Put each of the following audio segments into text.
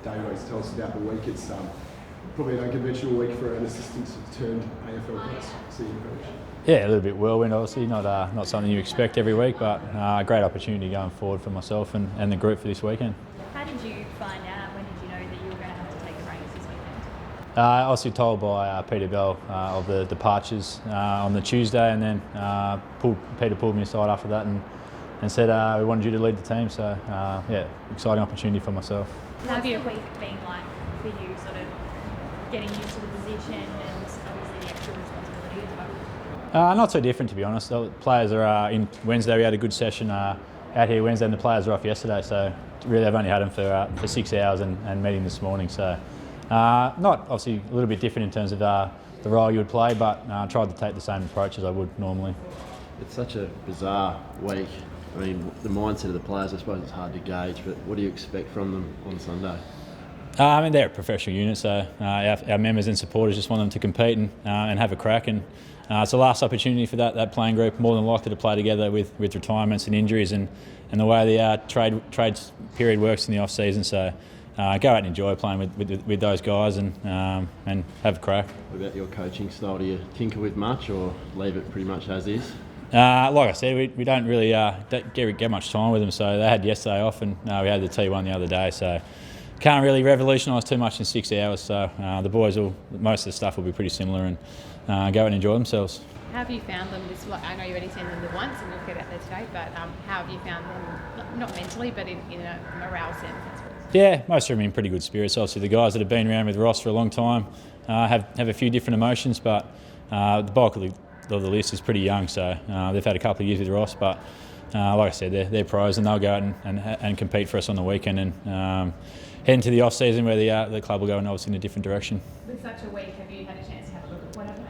Davies, tell us about the week. It's probably an unconventional week for an assistant turned AFL coach, senior coach. Yeah, a little bit whirlwind, obviously, not something you expect every week, but a great opportunity going forward for myself and the group for this weekend. How did you find out? When did you know that you were going to have to take the reins this weekend? I was told by Peter Bell of the departures on the Tuesday, and then Peter pulled me aside after that and said we wanted you to lead the team. So yeah, exciting opportunity for myself. How's your week been like for you, sort of getting used to the position and obviously the extra responsibility as well? Not so different, to be honest. The players are in Wednesday. We had a good session out here Wednesday, and the players are off yesterday. So really, I've only had them for 6 hours and meeting this morning. So not obviously a little bit different in terms of the role you would play, but tried to take the same approach as I would normally. It's such a bizarre week. I mean, the mindset of the players, I suppose it's hard to gauge, but what do you expect from them on Sunday? I mean, they're a professional unit, so our members and supporters just want them to compete and have a crack. And it's the last opportunity for that playing group, more than likely to play together with retirements and injuries and the way the trade period works in the off season. So go out and enjoy playing with those guys and have a crack. What about your coaching style? Do you tinker with much or leave it pretty much as is? Like I said, we don't really get much time with them. So they had yesterday off, and we had the T1 the other day. So can't really revolutionise too much in 6 hours. So the boys most of the stuff will be pretty similar and go and enjoy themselves. How have you found them this? I know you've already seen them the once and you'll get out there today, but how have you found them, not mentally, but in a morale sense, I suppose? Yeah, most of them in pretty good spirits. Obviously, the guys that have been around with Ross for a long time have a few different emotions, but the bulk of the list is pretty young, so they've had a couple of years with Ross, but like I said, they're pros and they'll go out and compete for us on the weekend and head into the off season where the club will go in obviously in a different direction. With such a week, have you had a chance to have a look at Port Adelaide?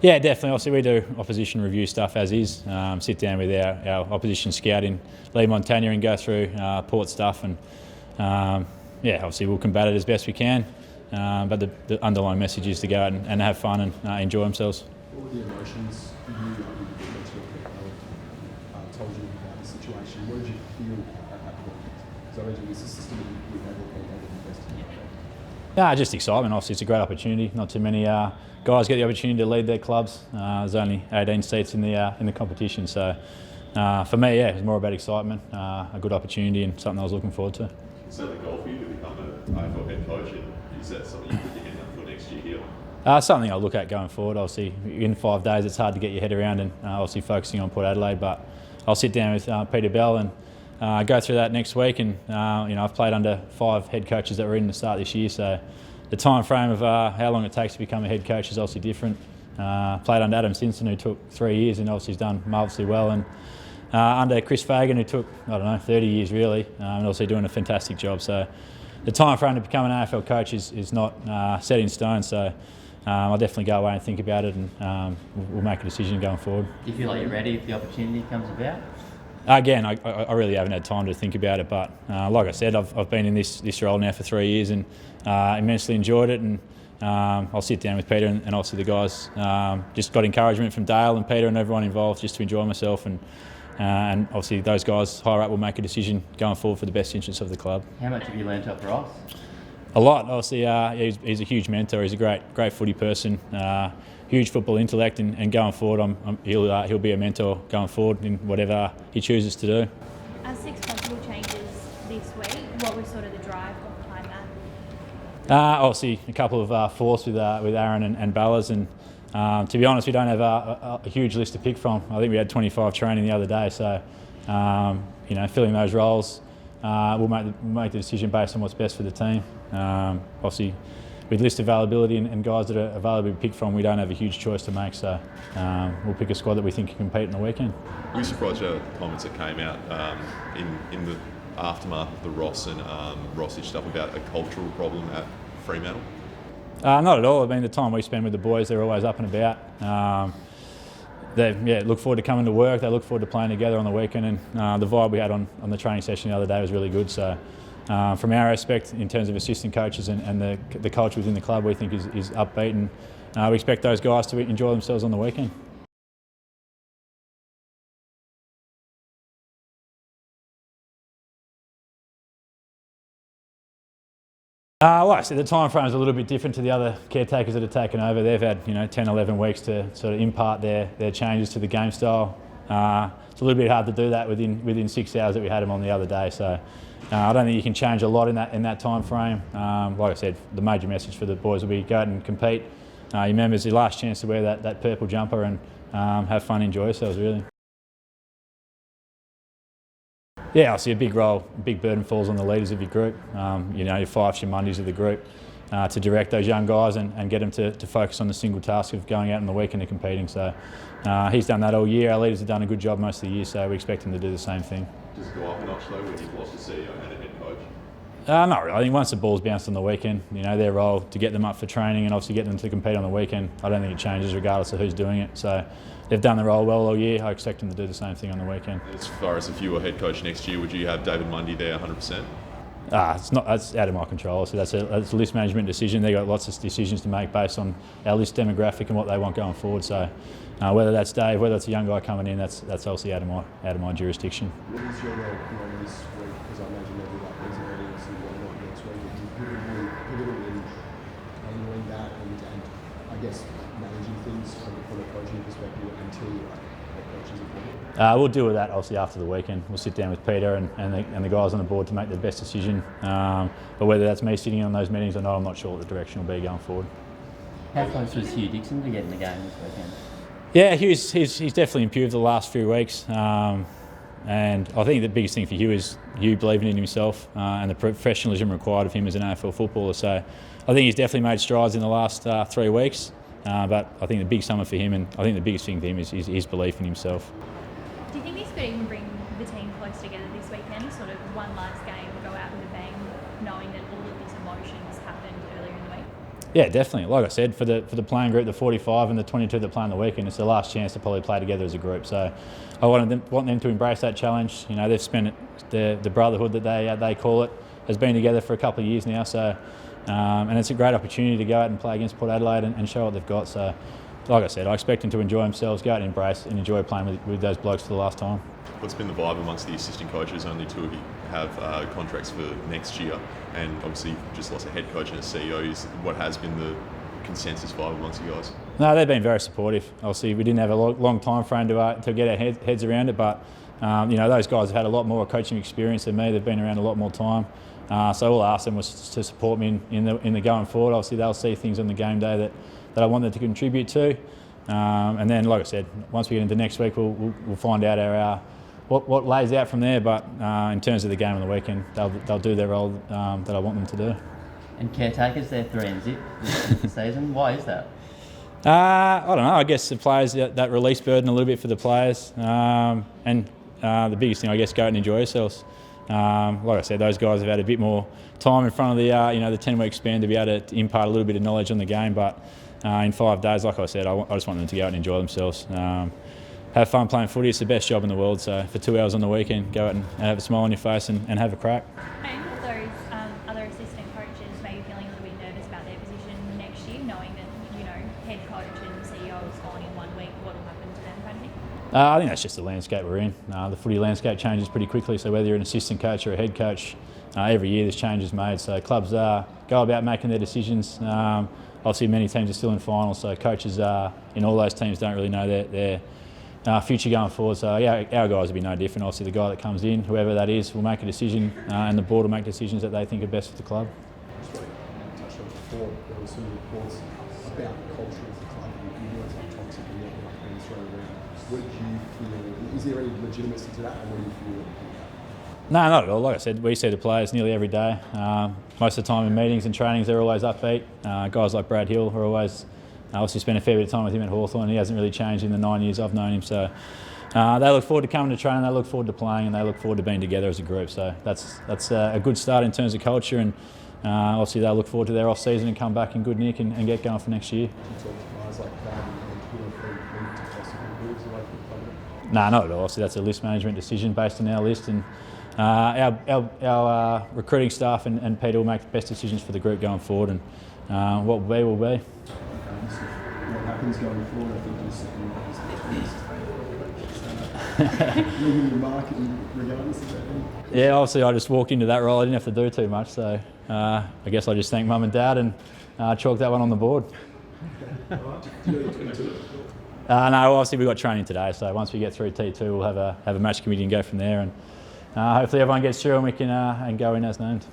Yeah, definitely. Obviously, we do opposition review stuff as is. Sit down with our opposition scout in Lee Montagna and go through Port stuff, and yeah, obviously we'll combat it as best we can. But the underlying message is to go out and have fun and enjoy themselves. What were the emotions you told you about the situation? What did you feel at that point? Because I imagine this is a system that you were able to invest in. Just excitement. Obviously, it's a great opportunity. Not too many guys get the opportunity to lead their clubs. There's only 18 seats in the competition, so for me, yeah, it was more about excitement, a good opportunity, and something I was looking forward to. Is that the goal for you to become an AFL head coach? And is that something you put your hand up for next year here? Something I'll look at going forward. Obviously, in 5 days, it's hard to get your head around, and obviously focusing on Port Adelaide. But I'll sit down with Peter Bell and go through that next week. And I've played under 5 head coaches that were in the start this year, so the time frame of how long it takes to become a head coach is obviously different. Played under Adam Simpson, who took 3 years, and obviously has done marvellously well. And under Chris Fagan, who took 30 years really, and also doing a fantastic job. So the time frame to become an AFL coach is not set in stone. So I'll definitely go away and think about it, and we'll make a decision going forward. Do you feel like you're ready if the opportunity comes about? Again, I really haven't had time to think about it, but like I said, I've been in this role now for 3 years and immensely enjoyed it. And I'll sit down with Peter and obviously the guys. Just got encouragement from Dale and Peter and everyone involved just to enjoy myself, and obviously those guys higher up will make a decision going forward for the best interests of the club. How much have you learnt off Ross? A lot. Obviously, he's a huge mentor. He's a great footy person. Huge football intellect, and going forward, he'll be a mentor going forward in whatever he chooses to do. 6 possible changes this week. What was sort of the drive behind that? Obviously, a couple of fourths with Aaron and Ballas, and to be honest, we don't have a huge list to pick from. I think we had 25 training the other day, so filling those roles, we'll make the decision based on what's best for the team. Obviously, with list availability and guys that are available to pick from, we don't have a huge choice to make, so we'll pick a squad that we think can compete in the weekend. Were you surprised at the comments that came out in the aftermath of the Ross and Rossage stuff about a cultural problem at Fremantle? Not at all. I mean, the time we spend with the boys, they're always up and about. They look forward to coming to work. They look forward to playing together on the weekend, and the vibe we had on the training session the other day was really good. So from our aspect, in terms of assistant coaches and the culture within the club, we think is upbeat, and we expect those guys to enjoy themselves on the weekend. Like I said, the time frame is a little bit different to the other caretakers that have taken over. They've had 10, 11 weeks to sort of impart their changes to the game style. It's a little bit hard to do that within 6 hours that we had them on the other day. So I don't think you can change a lot in that time frame. Like I said, the major message for the boys will be go out and compete. You remember it's your last chance to wear that purple jumper and have fun, enjoy yourselves really. Yeah, I see a big role, big burden falls on the leaders of your group. Your Fifes, your Mondays of the group to direct those young guys and get them to focus on the single task of going out on the weekend and competing. So he's done that all year. Our leaders have done a good job most of the year, so we expect him to do the same thing. Does it go up a notch though when you've lost a CEO and a head coach? Not really. I think once the ball's bounced on the weekend, their role to get them up for training and obviously get them to compete on the weekend, I don't think it changes regardless of who's doing it. So they've done the role well all year. I expect them to do the same thing on the weekend. As far as if you were head coach next year, would you have David Mundy there 100%? That's out of my control. So that's a list management decision. They've got lots of decisions to make based on our list demographic and what they want going forward. So whether that's Dave, whether it's a young guy coming in, that's obviously out of my jurisdiction. What is your role beyond this week? Because I imagine there'll be like these areas and whatnot next week. You're pivotal in handling that and I guess managing things from a coaching perspective until head coach is appointed. We'll deal with that obviously after the weekend. We'll sit down with Peter and the guys on the board to make the best decision. But whether that's me sitting on those meetings or not, I'm not sure what the direction will be going forward. How close was Hugh Dixon to getting the game this weekend? Yeah, he's definitely improved the last few weeks. And I think the biggest thing for Hugh is Hugh believing in himself and the professionalism required of him as an AFL footballer. So I think he's definitely made strides in the last 3 weeks. But I think the big summer for him, and I think the biggest thing for him is his belief in himself. Do you think this could even bring the team close together this weekend? Sort of one last game, go out with a bang, knowing that all of these emotions happened earlier in the week? Yeah, definitely. Like I said, for the playing group, the 45 and the 22 that play on the weekend, it's the last chance to probably play together as a group. So I want them to embrace that challenge. They've spent the brotherhood that they call it has been together for a couple of years now. So and it's a great opportunity to go out and play against Port Adelaide and show what they've got. So like I said, I expect them to enjoy themselves, go out and embrace and enjoy playing with those blokes for the last time. What's been the vibe amongst the assistant coaches? Only 2 of you have contracts for next year, and obviously you've just lost a head coach and a CEO. What has been the consensus vibe amongst you guys? No, they've been very supportive. Obviously, we didn't have a long time frame to get our heads around it, but those guys have had a lot more coaching experience than me. They've been around a lot more time. So all I asked them was to support me in the going forward. Obviously, they'll see things on the game day that I want them to contribute to. And then, like I said, once we get into next week, we'll find out what lays out from there. But in terms of the game on the weekend, they'll do their role that I want them to do. And caretakers, they're 3 and zip this season. Why is that? I don't know. I guess the players, that release burden a little bit for the players. And the biggest thing, I guess, go out and enjoy yourselves. Like I said, those guys have had a bit more time in front of the 10-week span to be able to impart a little bit of knowledge on the game. But in 5 days, like I said, I just want them to go out and enjoy themselves. Have fun playing footy. It's the best job in the world. So for 2 hours on the weekend, go out and have a smile on your face and have a crack. And with those other assistant coaches maybe feeling a little bit nervous about their position next year, knowing that head coach and CEO is falling in 1 week, what will happen to them, kind of thing? I think that's just the landscape we're in. The footy landscape changes pretty quickly, so whether you're an assistant coach or a head coach, every year there's changes made. So clubs go about making their decisions. Obviously many teams are still in finals, so coaches in all those teams don't really know their future going forward. So yeah, our guys will be no different. Obviously the guy that comes in, whoever that is, will make a decision and the board will make decisions that they think are best for the club. Just like you touched on before, there were some reports about the culture of the club. You know, it's like toxic and like being thrown around. What did you feel? Is there any legitimacy to that, or what do you feel about that? No, not at all. Like I said, we see the players nearly every day. Most of the time in meetings and trainings, they're always upbeat. Guys like Brad Hill are always, obviously spent a fair bit of time with him at Hawthorn. He hasn't really changed in the 9 years I've known him. So they look forward to coming to training, they look forward to playing, and they look forward to being together as a group. So that's a good start in terms of culture, and obviously they'll look forward to their off-season and come back in good nick and get going for next year. Do you talk to guys like that and who are to possibly moves away from the club? No, not at all. Obviously that's a list management decision based on our list, and our recruiting staff and Peter will make the best decisions for the group going forward, and what will be will be. What happens going forward? I think you're leaving your mark regardless of that. Yeah, obviously I just walked into that role. I didn't have to do too much, so I guess I'll just thank Mum and Dad and chalk that one on the board. No, obviously we've got training today, so once we get through T2 we'll have a match committee and go from there, and hopefully everyone gets through and we can and go in as named.